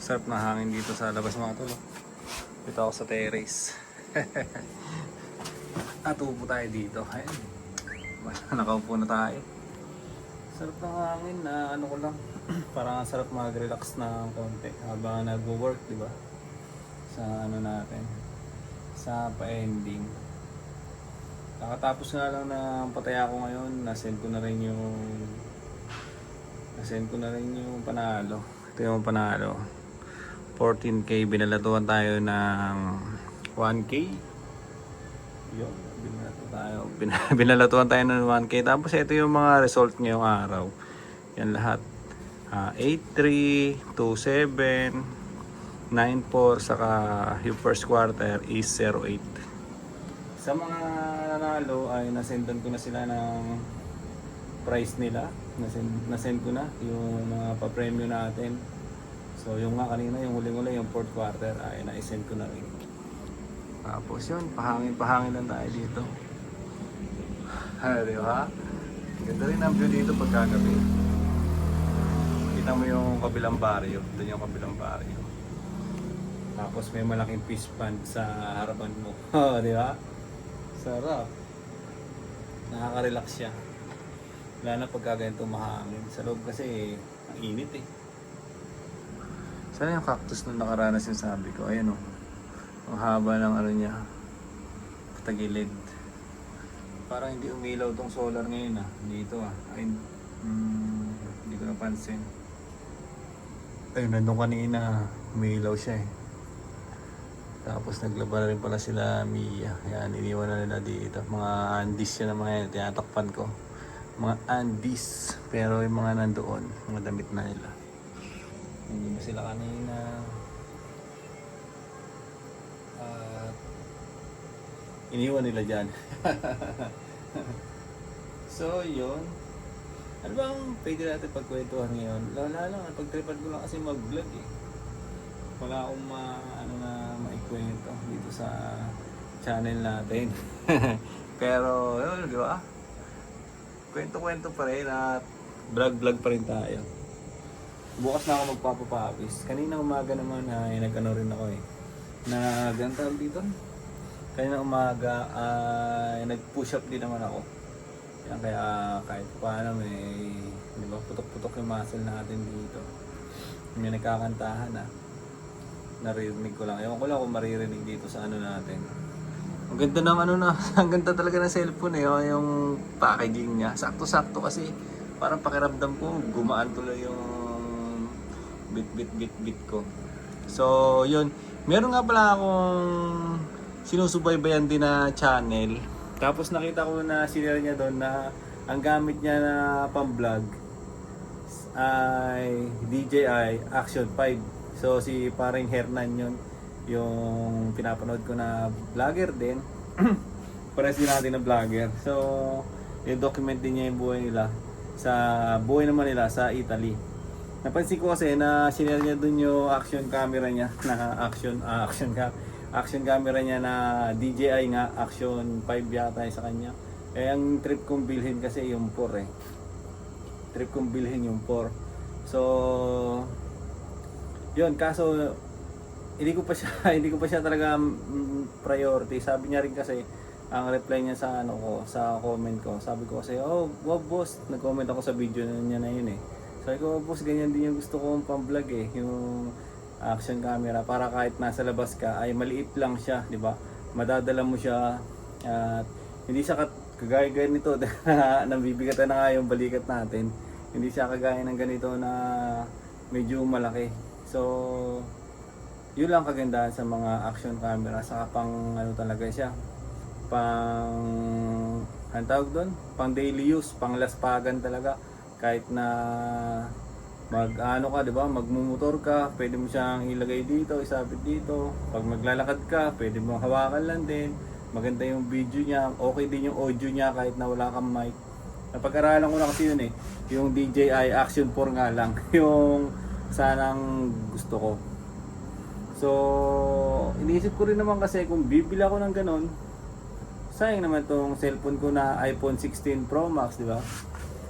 Sarap na hangin dito sa labas mga tol. Dito ako sa terrace. At upo tayo dito. Ayun. Nakaupo na tayo. Sarap ng hangin na ano ko lang. Parang sarap mag-relax na konti habang nagwo-work, di ba? Sa ano natin. Sa pa-ending. Nakatapos nga lang ng pataya ko ngayon. Nasend ko na rin yung panalo. Ito yung panalo. 14K, binalatuan tayo ng 1K. Yun, binalatuan tayo ng 1K. Tapos ito yung mga result ngayong araw. Yan lahat. 8-3, 2-7, 9-4, saka yung first quarter is 0-8. Sa mga nanalo ay nasendan ko na sila ng price nila. Nasend ko na yung mga pa-premyo natin. So yung nga kanina, yung huling-huli, yung fourth quarter ay na-send ko na rin. Tapos yun, pahangin lang tayo dito. Di ba? Ganda rin ang view dito pagkagabi. Kita mo yung kabilang baryo. Doon yung kabilang baryo. Tapos may malaking fish pond sa harapan mo. Di ba? Sarap. Nakaka-relax siya. Wala na pagkaganito mahangin. Sa loob kasi ang init eh. Sana yung cactus na nakaranas yung sabi ko. Ayan o. Ang haba ng ano niya. Patagilid. Parang hindi umilaw tong solar ngayon ah. Dito ah. Ay, hindi ko napansin. Ayun, nandun kanina. Umilaw siya eh. Tapos naglaba na rin pala sila Mia. Yan, iniwan na nila dito. Mga Andes yan na mga yan. Tinatakpan ko. Mga Andes. Pero yung mga nandoon, mga damit na nila. Hindi mo sila kanina. Iniwan nila dyan. So yun. Ano bang pwede natin pagkwentuhan ngayon? Lala lang, pagtripan ko lang kasi mag-vlog eh. Wala akong maikwento dito sa channel natin. Pero yun, di ba? Kwento-kwento pa rin at vlog-vlog pa rin tayo. Bukas na ako magpapapawis. Kanina umaga naman ay nag-ano rin ako eh. Nag-antawag dito. Kanina umaga ay nag-push up din naman ako. Yan, kaya kahit paano may, di ba, putok-putok yung muscle natin dito. May nagkakantahan ah. Naririnig ko lang. Ewan ko lang kung maririnig dito sa ano natin. Ang ganda ng ano na, ang ganda talaga ng cellphone eh. Yung packaging niya. Sakto-sakto kasi parang pakiramdam ko gumaan tuloy yung bit ko. So, yun. Meron nga pala akong sinusubaybayan din na channel. Tapos nakita ko na sinira niya doon na ang gamit niya na pang-vlog ay DJI Action 5. So, si paring Hernan yun. Yung pinapanood ko na vlogger din. Pares din natin na vlogger. So, i-document din niya yung buhay nila. Buhay naman nila sa Italy. Napansin ko kasi na sinare niya dun yung action camera niya na action camera niya na DJI nga Action 5 yata sa kanya. Eh ang trip kong bilhin kasi yung 4 eh. Trip kong bilhin yung 4. So yun, kaso hindi ko pa siya talaga priority. Sabi niya rin kasi ang reply niya sa sa comment ko. Sabi ko kasi, "Oh, wow boss, nag-comment ako sa video niya na yun eh." Sabi ko, boss, ganyan din yung gusto kong pang-vlog eh, yung action camera, para kahit nasa labas ka ay maliit lang siya, di ba? Madadala mo siya at hindi siya kagaya nito nabibigatan na nga yung balikat natin. Hindi siya kagaya ng ganito na medyo malaki. So, yun lang kagandahan sa mga action camera, saka pang ano talaga siya, ang tawag doon, pang daily use, pang laspagan talaga. Kahit na mag-ano ka, 'di ba? Magmumotor ka, pwede mo siyang ilagay dito, isabit dito. Pag maglalakad ka, pwede mo hawakan lang din. Maganda yung video niya, okay din yung audio niya kahit na wala kang mic. Napag-aralan ko na kasi yun eh, yung DJI Action 4 nga lang, yung sanang gusto ko. So, iniisip ko rin naman kasi kung bibili ako ng ganun, sayang naman tong cellphone ko na iPhone 16 Pro Max, di ba?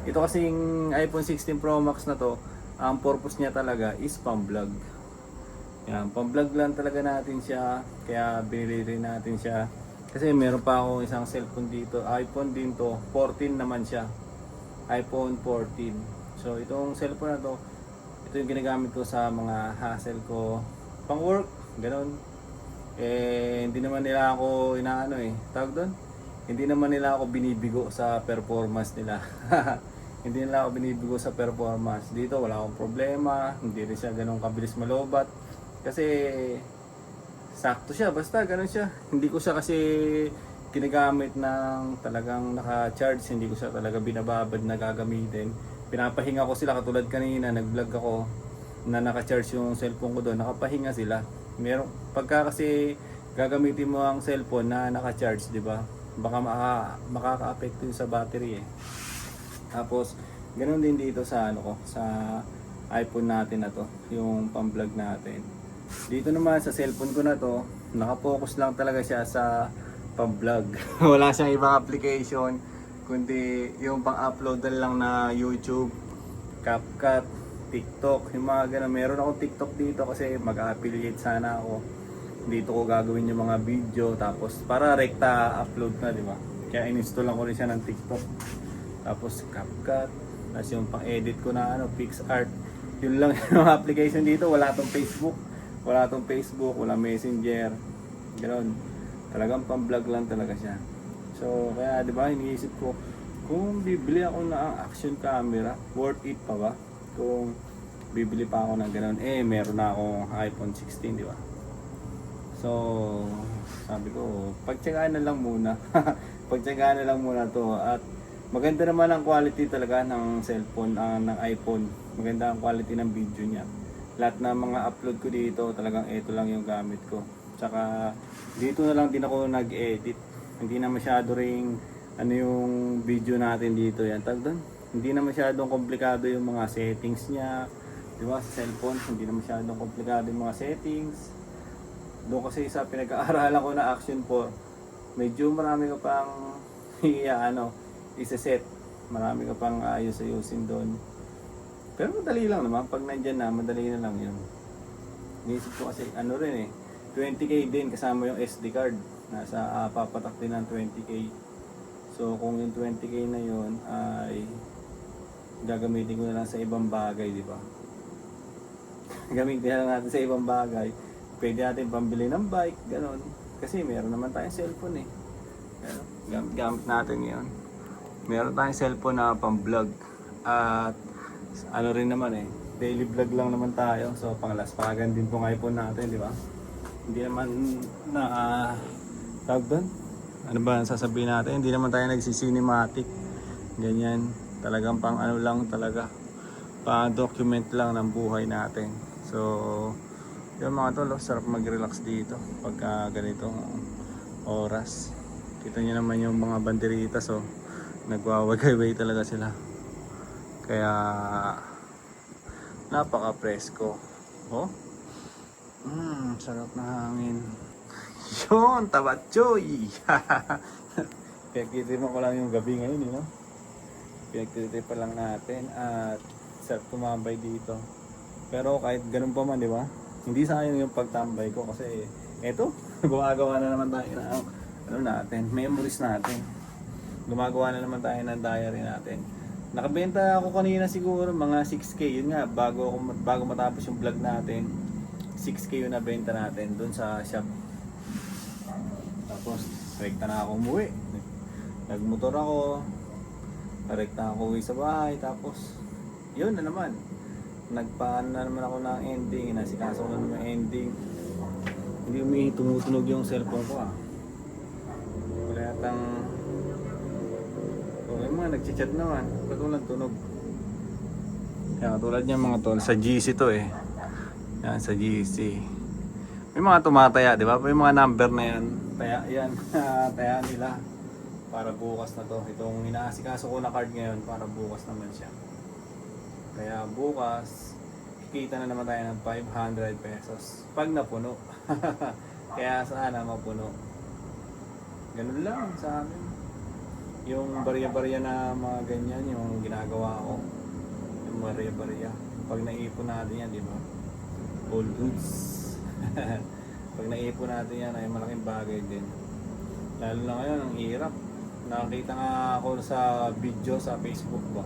Ito kasing iPhone 16 Pro Max na to, ang purpose niya talaga is pang vlog. Yan, pang-vlog lang talaga natin siya. Kaya binili rin natin siya. Kasi meron pa ako isang cellphone dito. iPhone din to. 14 naman siya. iPhone 14. So itong cellphone na to, ito yung ginagamit ko sa mga hassle ko. Pang work, ganun. Hindi naman nila ako inaano tawag doon? Hindi naman nila ako binibigo sa performance nila. Hindi nila ako binibigo sa performance. Dito wala akong problema. Hindi rin siya ganun kabilis malobat. Kasi sakto siya, basta ganun siya. Hindi ko siya kasi ginagamit ng talagang naka-charge. Hindi ko siya talaga binababad na gagamitin. Pinapahinga ko sila katulad kanina, nag-vlog ako na naka-charge yung cellphone ko doon. Nakapahinga sila. Meron pagka kasi gagamitin mo ang cellphone na naka-charge, di ba? Baka makaka-apekto yun sa battery Tapos ganoon din dito sa sa iPhone natin na to, yung pang-vlog natin. Dito naman sa cellphone ko na to, naka-focus lang talaga siya sa pang-vlog. Wala siyang ibang application kundi yung pang-upload lang na YouTube, CapCut, TikTok, yung mga ganun. Meron akong TikTok dito kasi mag-affiliate sana ako. Dito ko gagawin yung mga video tapos para rekta upload na, di ba? Kaya in-install lang ko rin siya ng TikTok. Tapos CapCut, tapos yung pang-edit ko na PixArt. Yun lang yung application dito. Wala tong Facebook, wala Messenger. Ganoon. Talagang pang-vlog lang talaga siya. So kaya, di ba, iniisip ko kung bibili ako ng action camera, worth it pa ba? Kung bibili pa ako ng ganoon, meron na akong iPhone 16, di ba? So, sabi ko, pagtsagaan na lang muna. Pagtsagaan na lang muna to. At maganda naman ang quality talaga ng cellphone, ng iPhone. Maganda ang quality ng video niya. Lahat ng mga upload ko dito, talagang ito lang yung gamit ko. Tsaka, dito na lang din ako nag-edit. Hindi na masyado ring, yung video natin dito yan. Tag doon. Hindi na masyadong komplikado yung mga settings niya. Di ba, sa cellphone, hindi na masyadong komplikado yung mga settings. Doon kasi sa pinag-aaralan ko na Action 4, medyo marami ka pang isa-set. Marami ka pang ayos-ayusin doon. Pero madali lang naman. Pag nandyan na, madali na lang yun. Niisip ko kasi 20k din kasama yung SD card. Nasa papatak din ng 20k. So kung yung 20k na yun ay gagamitin ko na lang sa ibang bagay, di ba? Gamitin na lang natin sa ibang bagay. Pwede natin pambili ng bike, gano'n. Kasi meron naman tayong cellphone gamit natin yun. Meron tayong cellphone na pang-vlog. At rin naman daily vlog lang naman tayo. So panglaspagan din tong iPhone natin, di ba? Hindi naman na tawag doon? Ano ba ang sasabihin natin? Hindi naman tayo nagsi-cinematic. Ganyan. Talagang pang lang talaga. Pa-document lang ng buhay natin. So yung mga tol, sarap mag-relax dito pagka ganitong oras. Kita nyo naman yung mga banderitas, nagwawagayway talaga sila. Kaya napaka-presko. Sarap na hangin. Yun, tabatchoy! Pinagtitipan ko lang yung gabi ngayon, Pinagtitipan lang natin at sarap tumambay dito. Pero kahit ganun pa man, di ba? Hindi sayang yung pagtambay ko kasi eto, gumagawa na naman tayo ng memories natin. Gumagawa na naman tayo ng diary natin. Nakabenta ako kanina siguro mga 6k, yun nga, bago matapos yung vlog natin. 6k yung nabenta natin doon sa shop. Tapos, rekta na ako umuwi. Nagmotor ako. Rekta ako uwi sa bahay. Tapos, yun na naman. Nagpaan na naman ako ng ending. Nasikaso ko na naman ending. Hindi tumutunog yung cellphone ko Wala yatang... yung mga nagchat naman. Ba't walang tunog? Kaya katulad niya mga tol. Sa GC to Yan, sa GC. May mga tumataya, di ba? May mga number na yan. Taya yan. Taya nila. Para bukas na to. Itong inaasikaso ko na card ngayon, para bukas naman siya. Kaya bukas, kikita na naman tayo ng 500 pesos. Pag napuno. Kaya sana mapuno. Ganun lang sa amin. Yung barya-barya na mga ganyan, yung ginagawa ko. Yung barya-barya. Pag naipon natin yan, di ba? All goods. Pag naipon natin yan ay malaking bagay din. Lalo na ngayon, ang hirap. Nakakita nga ako sa video sa Facebook ba.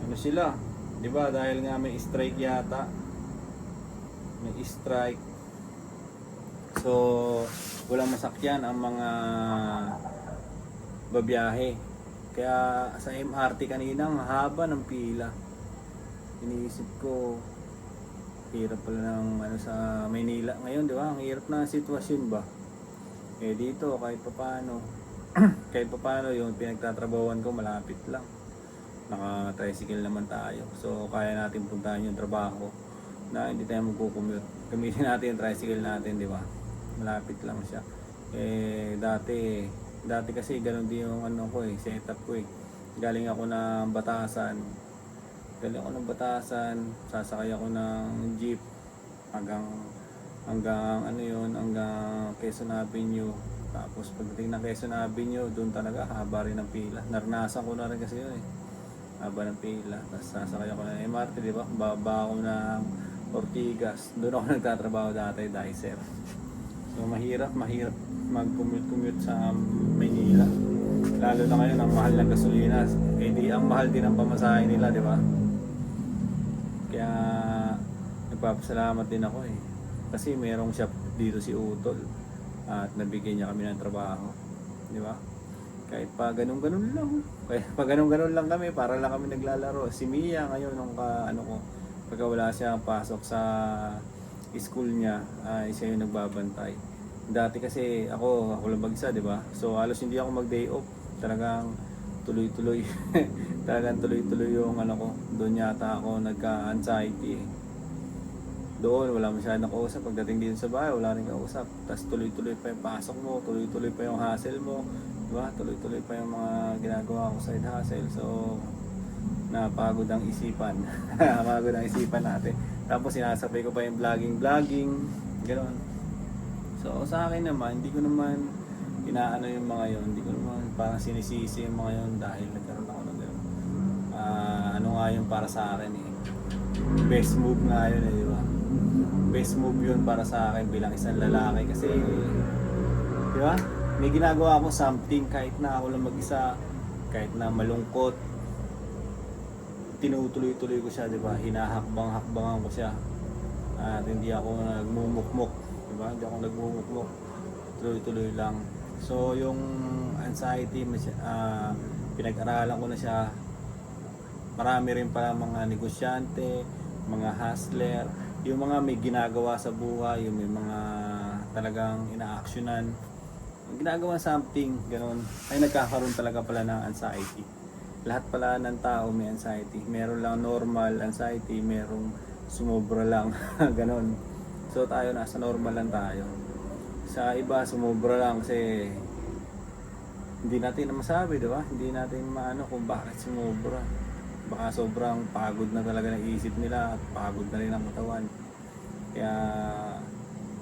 Ano sila? 'Di ba? Dahil nga may strike yata. May strike. So, walang masakyan ang mga babiyahe. Kaya sa MRT kanina ang haba ng pila. Iniisip ko, hirap pala ng ano sa Maynila ngayon, 'di ba? Ang hirap na sitwasyon ba. Eh dito kahit papaano kahit papaano yung pinagtatrabahuan ko malapit lang. Naka-tricycle naman tayo. So kaya natin puntahan yung trabaho na hindi tayo magko-commute. Gamitin natin yung tricycle natin, 'di ba? Malapit lang siya. Eh dati kasi ganoon din yung ano ko setup ko eh. Galing ako ng Batasan. Sasakay ako ng jeep hanggang ano yun, hanggang Quezon Avenue. Tapos pagdating ng Quezon Avenue, doon talaga haba rin ng pila. Naranasan ko na rin kasi yun eh, haba ng pila. Tapos sasakay ako ng MRT, di ba? Baba ako ng Ortigas, doon ako nagtatrabaho dati, Dicer. So mahirap mag-commute sa Maynila. Lalo na ngayon ang mahal ng gasolina, eh di ang mahal din ang pamasahe nila, di ba? Kaya nagpapasalamat din ako eh. Kasi merong shop dito si Utol at nabigyan niya kami ng trabaho, di ba? Kahit pa ganun-ganun lang. Kahit pa ganun-ganun lang kami, para lang kami naglalaro. Si Mia ngayon nung pagka wala siyang pasok sa school niya, siya yung nagbabantay. Dati kasi ako lang mag-isa, di ba? So halos hindi ako mag-day off. Talagang tuloy-tuloy. Talagang tuloy-tuloy yung ko. Doon yata ako nagka-anxiety eh. Doon wala masyadong kausap. Pagdating dito sa bahay wala rin kausap. Tapos tuloy-tuloy pa yung pasok mo, tuloy-tuloy pa yung hustle mo, diba? Tuloy-tuloy pa yung mga ginagawa ko side hustle. So napagod ang isipan. Napagod ang isipan natin. Tapos sinasabay ko pa yung vlogging ganoon. So sa akin naman, hindi ko naman inaano yung mga yon, hindi ko naman parang sinisisi yung mga yon dahil nagkaroon ako ng gano'n. Ano nga yung para sa akin eh, best move nga yun eh, di ba? Best move yun para sa akin bilang isang lalaki kasi, di ba? May ginagawa ako something kahit na ako lang mag-isa, kahit na malungkot, tinutuloy-tuloy ko siya, di ba? Hinahakbang-hakbangan ko siya at hindi ako nagmumukmok, di ba? Hindi ako nagmumukmok, tuloy-tuloy lang. So yung anxiety, pinag-aralan ko na siya. Marami rin pala mga negosyante, mga hustler, yung mga may ginagawa sa buhay, yung may mga talagang ina-actionan, ginagawa something, gano'n, ay nagkakaroon talaga pala ng anxiety. Lahat pala ng tao may anxiety. Meron lang normal anxiety, merong sumobra lang, gano'n. So tayo nasa normal lang tayo. Sa iba sumobra lang kasi hindi natin masabi, di ba? Hindi natin maano kung bakit sumobra. Baka sobrang pagod na talaga ng isip nila at pagod na rin ang katawan. Kaya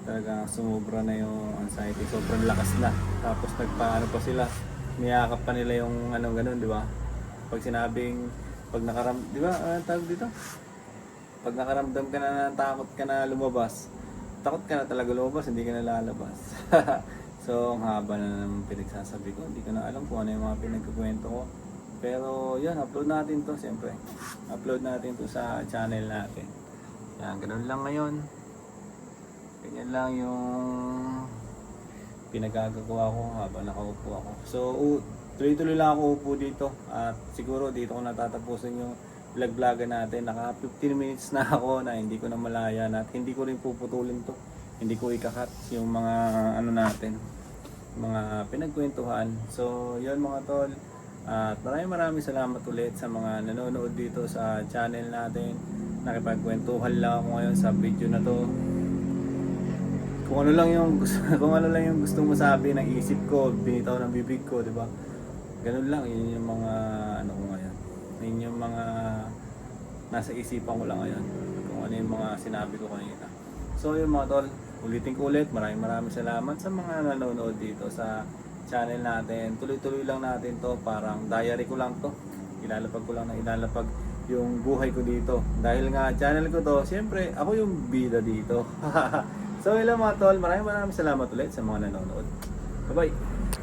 talaga sumobra na yung anxiety, sobrang lakas na. Tapos nagpaano pa sila, niyakap pa nila yung ganun, di ba? Pag sinabing, di ba, tawag dito? Pag nakaramdam ka na ng takot ka na lumabas, takot ka na talaga lumabas, hindi ka na lalabas. So, ang haba na naman pinagsasabi ko. Hindi ko na alam kung ano yung mga pinagkukwento ko. Pero, yun, upload natin to siyempre. Upload natin to sa channel natin. Yan, ganun lang ngayon. Ganyan lang yung pinagagawa ko habang nakaupo ako. So, tuloy-tuloy lang ako upo dito. At siguro dito ko natatapusin yung vlog-vlogan natin. Naka 15 minutes na ako na hindi ko na malayan at hindi ko rin puputulin to. Hindi ko ikakat yung mga natin, mga pinagkwentuhan. So, yun mga tol. At maraming salamat ulit sa mga nanonood dito sa channel natin. Nakipagkwentuhan lang ako ngayon sa video na to. Kung ano lang yung gustong masabi ng isip ko, binitaw ng bibig ko, di ba? Ganun lang, yun yung mga ko ngayon. Yun yung mga nasa isipan ko lang ngayon. Kung ano yung mga sinabi ko kanina. So yun mga tol, ulitin ko ulit, maraming salamat sa mga nanonood dito sa channel natin. Tuloy-tuloy lang natin to, parang diary ko lang to. Ilalapag ko lang na ilalapag yung buhay ko dito. Dahil nga channel ko to, siyempre ako yung bida dito. So hello mga tol, maraming salamat ulit sa mga nanonood. Bye bye!